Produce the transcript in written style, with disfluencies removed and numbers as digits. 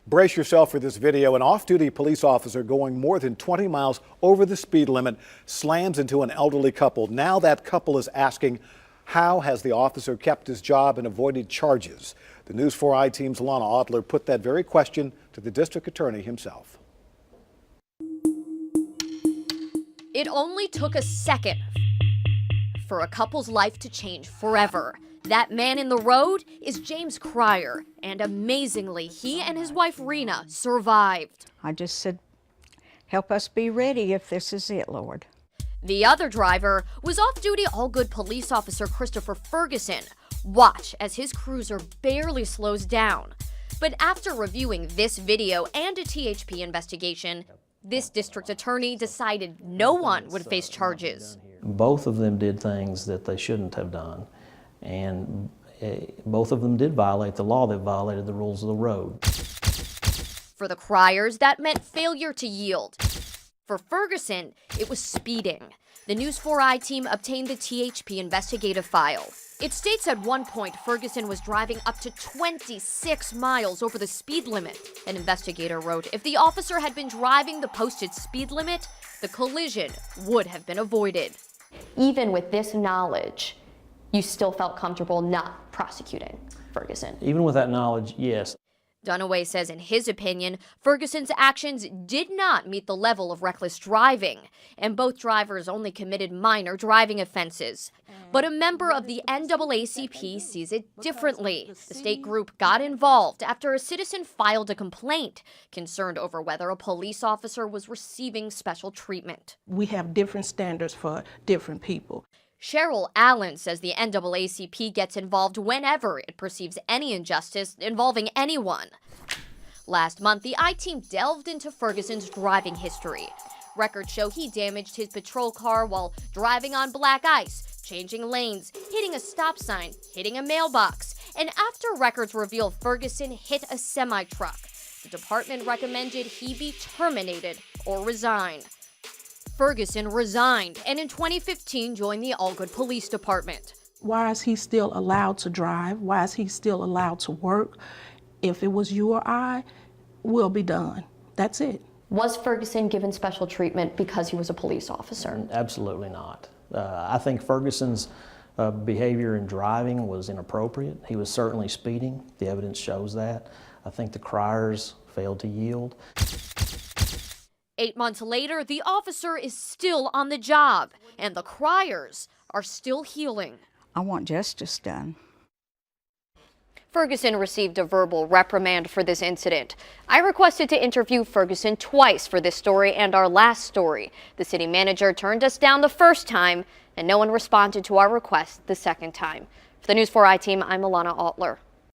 Brace yourself for this video. An off-duty police officer going more than 20 miles over the speed limit slams into an elderly couple. Now that couple is asking, how has the officer kept his job and avoided charges? The News 4 I-Team's Alana Otler put that very question to the district attorney himself. It only took a second for a couple's life to change forever. That man in the road is James Cryer, and amazingly, he and his wife Rena survived. I just said, help us be ready if this is it, Lord. The other driver was off-duty all-good police officer Christopher Ferguson. Watch as his cruiser barely slows down. But after reviewing this video and a THP investigation, this district attorney decided no one would face charges. Both of them did things that they shouldn't have done, and both of them did violate the law. That violated the rules of the road. For the Cryers, that meant failure to yield. For Ferguson, it was speeding. The News 4 I team obtained the THP investigative file. It states at one point Ferguson was driving up to 26 miles over the speed limit. An investigator wrote, if the officer had been driving the posted speed limit, the collision would have been avoided. Even with this knowledge, you still felt comfortable not prosecuting Ferguson? Even with that knowledge, yes. Dunaway says in his opinion, Ferguson's actions did not meet the level of reckless driving, and both drivers only committed minor driving offenses. But a member of the NAACP sees it differently. The state group got involved after a citizen filed a complaint, concerned over whether a police officer was receiving special treatment. We have different standards for different people. Cheryl Allen says the NAACP gets involved whenever it perceives any injustice involving anyone. Last month, the I-Team delved into Ferguson's driving history. Records show he damaged his patrol car while driving on black ice, changing lanes, hitting a stop sign, hitting a mailbox. And after records reveal Ferguson hit a semi-truck, the department recommended he be terminated or resign. Ferguson resigned and in 2015 joined the Allgood Police Department. Why is he still allowed to drive? Why is he still allowed to work? If it was you or I, we'll be done. That's it. Was Ferguson given special treatment because he was a police officer? Absolutely not. I think Ferguson's behavior in driving was inappropriate. He was certainly speeding. The evidence shows that. I think the Cryers failed to yield. 8 months later, the officer is still on the job, and the Cryers are still healing. I want justice done. Ferguson received a verbal reprimand for this incident. I requested to interview Ferguson twice for this story and our last story. The city manager turned us down the first time, and no one responded to our request the second time. For the News 4 I team, I'm Alana Otler.